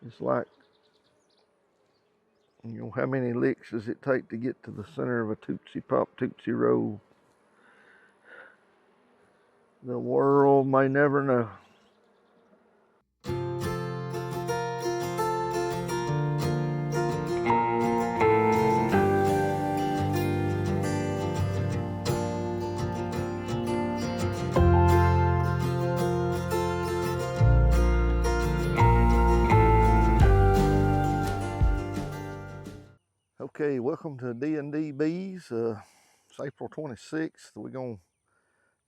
It's like, you know, how many licks does it take to get to the center of a Tootsie Pop Tootsie Roll? The world may never know. Okay, welcome to D&D Bees. It's April 26th. We're going to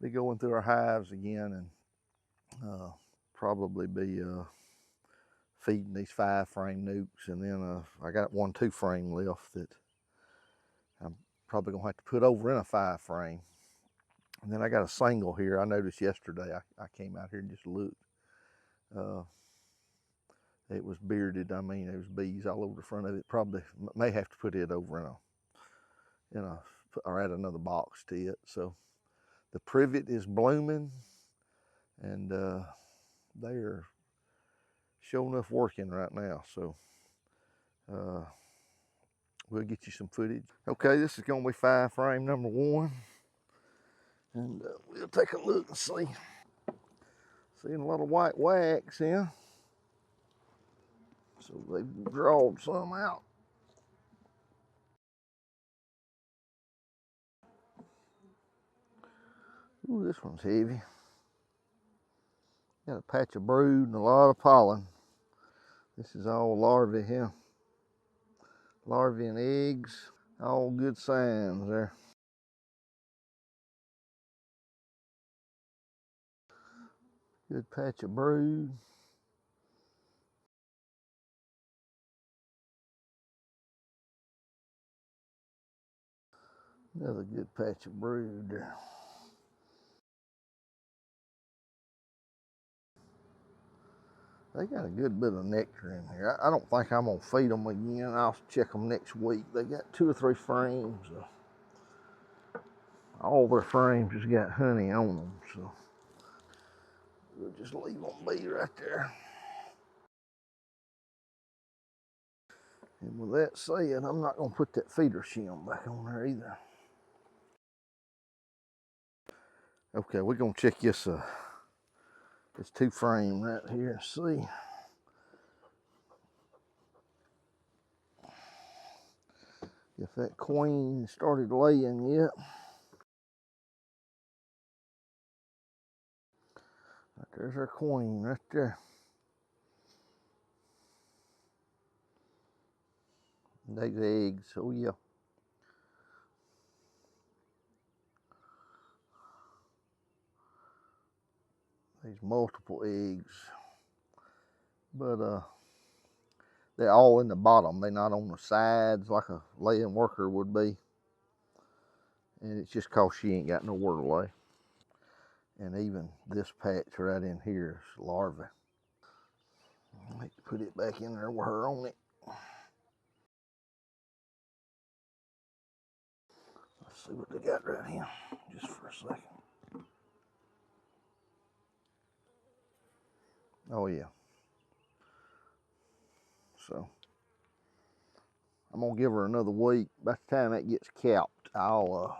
be going through our hives again and probably be feeding these 5-frame nukes. And then I got 1 2-frame left that I'm probably going to have to put over in a 5-frame. And then I got a single here. I noticed yesterday, I came out here and just looked. It was bearded. I mean, there was bees all over the front of it. Probably may have to put it over or add another box to it. So the privet is blooming, and they are sure enough working right now. So we'll get you some footage. Okay, this is going to be 5-frame number 1, and we'll take a look and see. Seeing a lot of white wax here. So they've drawn some out. Ooh, this one's heavy. Got a patch of brood and a lot of pollen. This is all larvae here. Larvae and eggs. All good signs there. Good patch of brood. Another good patch of brood there. They got a good bit of nectar in here. I don't think I'm gonna feed them again. I'll check them next week. They got 2 or 3 frames. All their frames has got honey on them, so we'll just leave them be right there. And with that said, I'm not gonna put that feeder shim back on there either. Okay, we're gonna check this 2-frame right here and see. If that queen started laying yet. Right there's our queen right there. And these eggs, oh yeah. There's multiple eggs. But they're all in the bottom. They're not on the sides like a laying worker would be. And it's just cause she ain't got nowhere to lay. And even this patch right in here is larvae. I hate to put it back in there with her on it. Let's see what they got right here, just for a second. Oh yeah. So I'm gonna give her another week. By the time that gets capped, I'll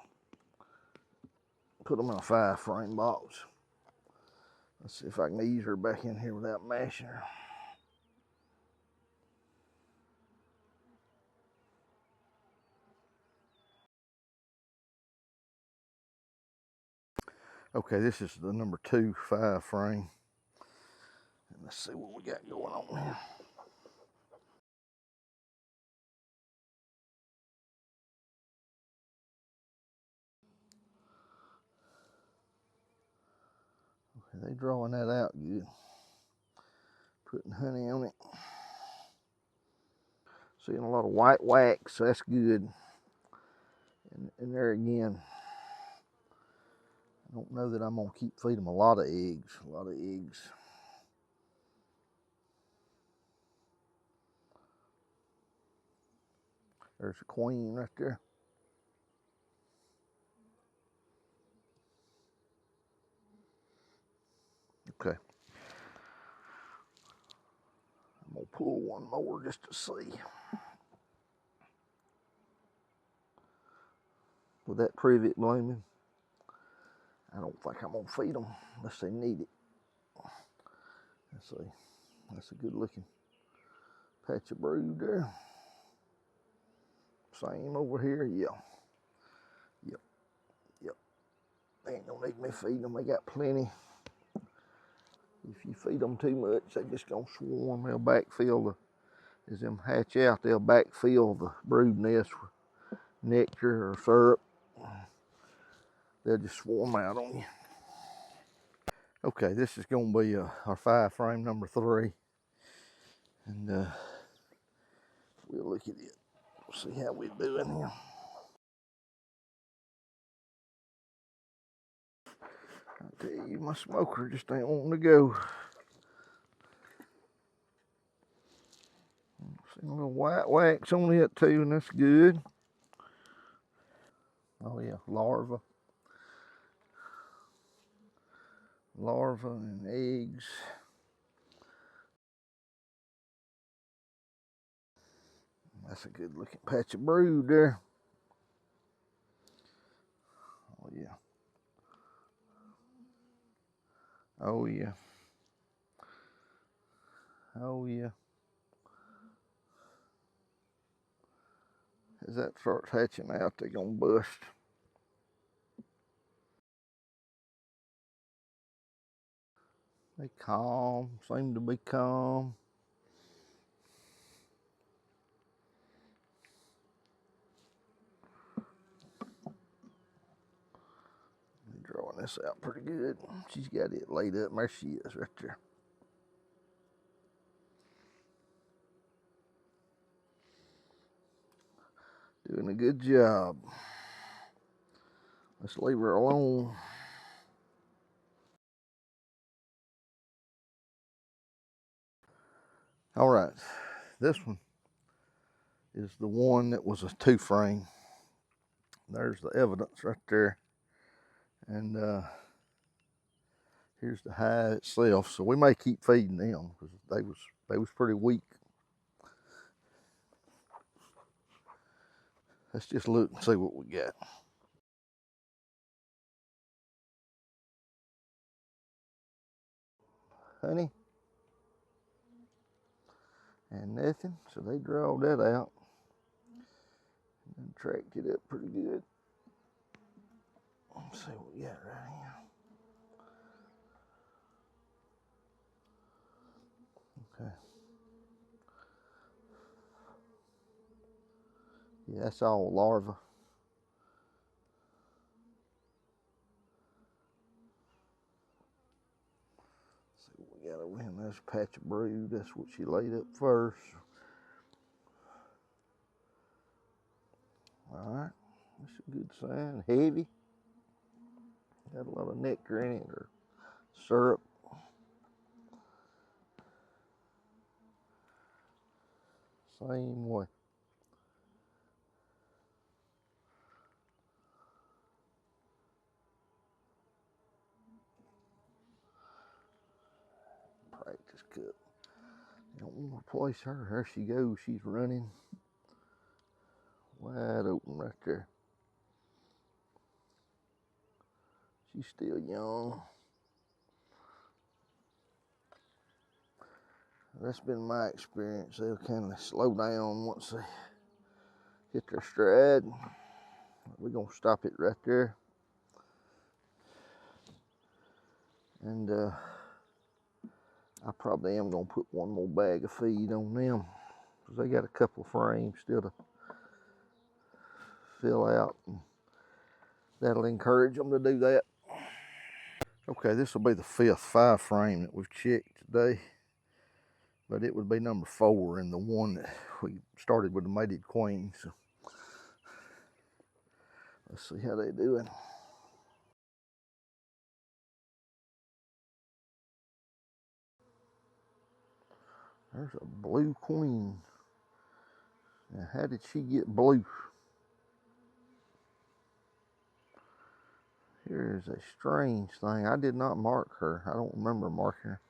put them in a 5-frame box. Let's see if I can ease her back in here without mashing her. Okay, this is the number 2 5-frame. And let's see what we got going on here. Okay, they drawing that out good. Putting honey on it. Seeing a lot of white wax, so that's good. And there again, I don't know that I'm gonna keep feeding them a lot of eggs. There's a queen right there. Okay. I'm gonna pull one more just to see. With that privet blooming, I don't think I'm gonna feed them unless they need it. Let's see. That's a good looking patch of brood there. Same over here, yeah. Yep, yep. They ain't gonna need me feeding them, they got plenty. If you feed them too much, they just gonna swarm. They'll backfill as them hatch out, they'll backfill the brood nest with nectar or syrup. They'll just swarm out on you. Okay, this is gonna be our 5 frame number 3. And we'll look at it. We'll see how we're doing here. I tell you, my smoker just ain't wanting to go. See a little white wax on it too, and that's good. Oh yeah, larva and eggs. That's a good looking patch of brood there. Oh yeah. Oh yeah. Oh yeah. As that starts hatching out, they're gonna bust. They calm, seem to be calm. Drawing this out pretty good. She's got it laid up. There she is right there. Doing a good job. Let's leave her alone. All right, this one is the one that was a 2 frame. There's the evidence right there. And here's the hive itself. So we may keep feeding them because they was pretty weak. Let's just look and see what we got. Honey. And nothing. So they drawed that out and tracked it up pretty good. Let's see what we got right here. Okay. Yeah, that's all larva. Let's see what we got over here. There's a patch of brood. That's what she laid up first. All right, that's a good sign. Heavy. Got a lot of nectar in it or syrup. Same way. Practice cup. You don't want to replace her. There she goes. She's running wide open right there. She's still young. That's been my experience. They'll kind of slow down once they hit their stride. We're going to stop it right there. And I probably am going to put one more bag of feed on them because they got a couple of frames still to fill out. And that'll encourage them to do that. Okay, this will be the 5th 5 frame that we've checked today. But it would be number 4 and the one that we started with the mated queen. So let's see how they're doing. There's a blue queen. Now, how did she get blue? Here's a strange thing. I did not mark her. I don't remember marking her.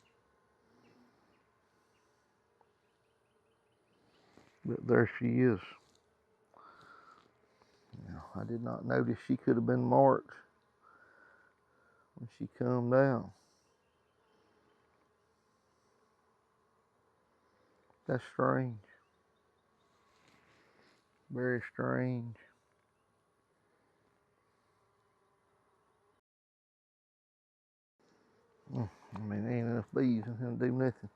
But there she is. Now, I did not notice she could have been marked when she come down. That's strange. Very strange. I mean, there ain't enough bees in here to do nothing.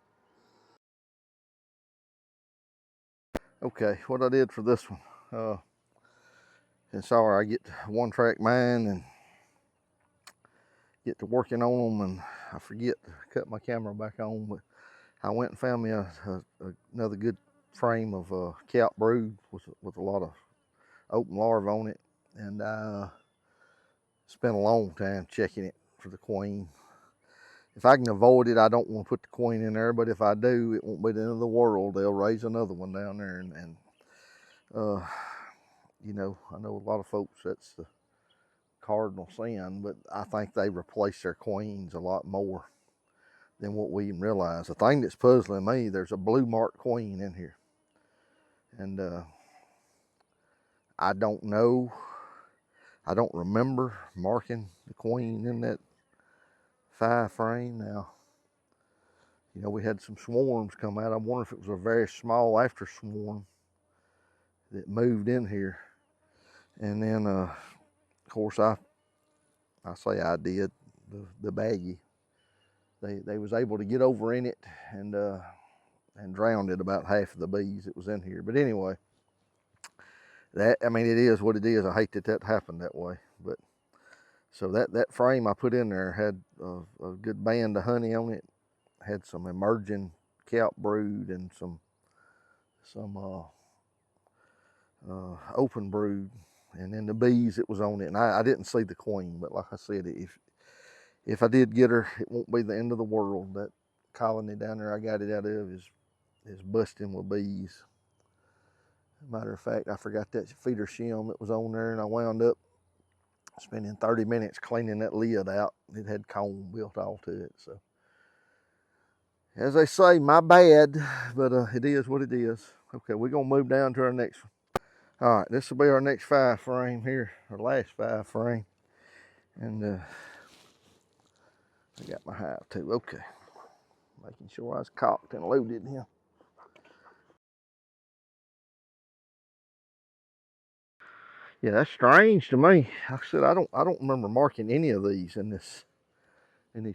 Okay, what I did for this one, and sorry, I get to one track mine and get to working on them, and I forget to cut my camera back on, but I went and found me another good frame of kelp brood with a lot of open larvae on it, and I spent a long time checking it for the queen. If I can avoid it, I don't want to put the queen in there, but if I do, it won't be the end of the world. They'll raise another one down there, and you know, I know a lot of folks, that's the cardinal sin, but I think they replace their queens a lot more than what we even realize. The thing that's puzzling me, there's a blue marked queen in here, and I don't know, I don't remember marking the queen in that 5 frame. Now, you know, we had some swarms come out. I wonder if it was a very small after swarm that moved in here. And then, of course, I say I did, the baggie. They was able to get over in it and drowned it about half of the bees that was in here. But anyway, I mean, it is what it is. I hate that happened that way. But so that frame I put in there had a good band of honey on it. Had some emerging kelp brood and some open brood, and then the bees that was on it. And I didn't see the queen, but like I said, if I did get her, it won't be the end of the world. That colony down there I got it out of is busting with bees. Matter of fact, I forgot that feeder shim that was on there, and I wound up spending 30 minutes cleaning that lid out. It had comb built all to it. So, as they say, my bad, but it is what it is. Okay, we're going to move down to our next one. All right, this will be our next 5 frame here, our last 5 frame. And I got my hive too. Okay, making sure I was cocked and loaded here. Yeah, that's strange to me. Like I said, I don't remember marking any of these in these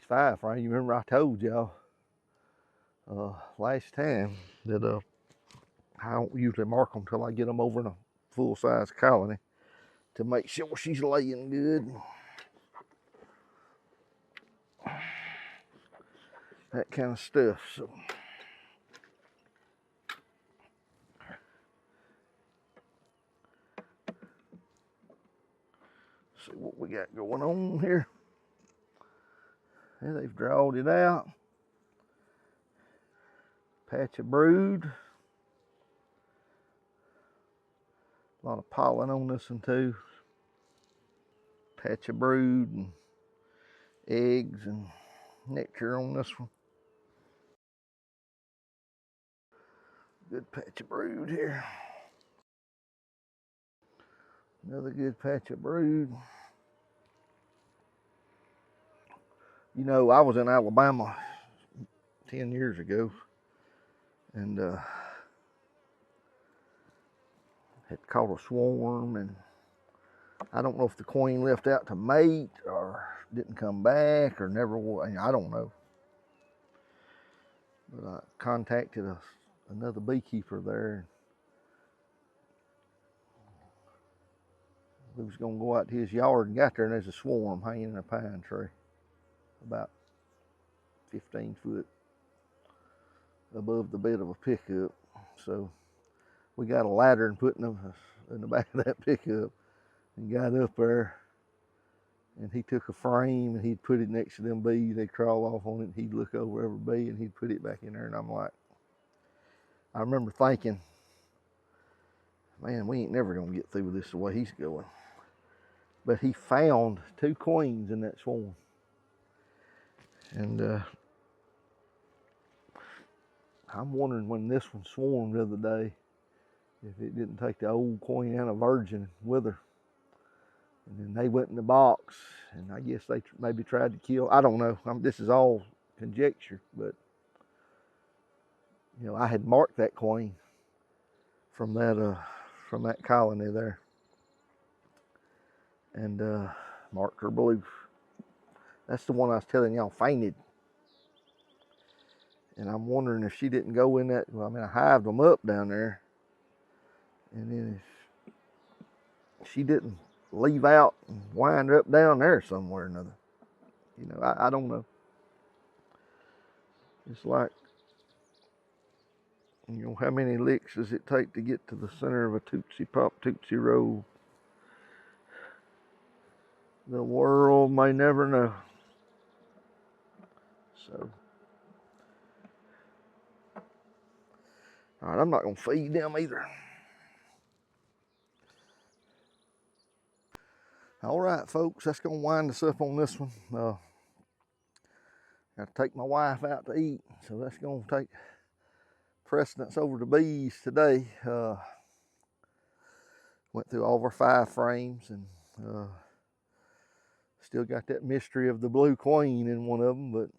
5 frames. You remember I told y'all last time that I don't usually mark them till I get them over in a full-size colony to make sure she's laying good. That kind of stuff. So see what we got going on here. Yeah, they've drawed it out. Patch of brood. A lot of pollen on this one too. Patch of brood and eggs and nectar on this one. Good patch of brood here. Another good patch of brood. You know, I was in Alabama 10 years ago and had caught a swarm, and I don't know if the queen left out to mate or didn't come back or never, I don't know. But I contacted another beekeeper there. We was gonna go out to his yard and got there, and there's a swarm hanging in a pine tree about 15 foot above the bed of a pickup. So we got a ladder and put in the back of that pickup and got up there, and he took a frame and he'd put it next to them bees. They'd crawl off on it, and he'd look over every bee and he'd put it back in there. And I'm like, I remember thinking, man, we ain't never gonna get through this the way he's going. But he found 2 queens in that swarm. And I'm wondering, when this one swarmed the other day, if it didn't take the old queen and a virgin with her. And then they went in the box, and I guess they maybe tried to kill. I don't know. This is all conjecture, but you know, I had marked that queen from that colony there, and marked her blue. That's the one I was telling y'all fainted. And I'm wondering if she didn't go in that. Well, I mean, I hived them up down there, and then if she didn't leave out and wind up down there somewhere or another. You know, I don't know. It's like, you know, how many licks does it take to get to the center of a Tootsie Pop Tootsie Roll? The world may never know. So, all right, I'm not gonna feed them either. All right, folks, that's gonna wind us up on this one. Got to take my wife out to eat, so that's gonna take precedence over the bees today. Went through all of our 5 frames, and still got that mystery of the blue queen in one of them, but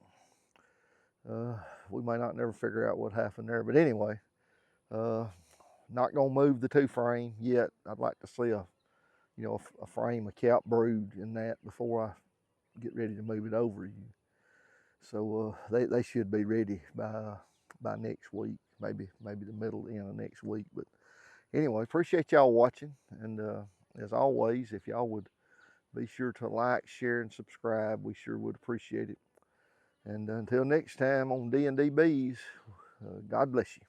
we may not never figure out what happened there. But anyway, not gonna move the 2 frame yet. I'd like to see a frame of cap brood in that before I get ready to move it over. So they should be ready by next week, maybe the middle end of next week. But anyway, appreciate y'all watching, and as always, if y'all would be sure to like, share, and subscribe, we sure would appreciate it. And until next time on D&D Bees, God bless you.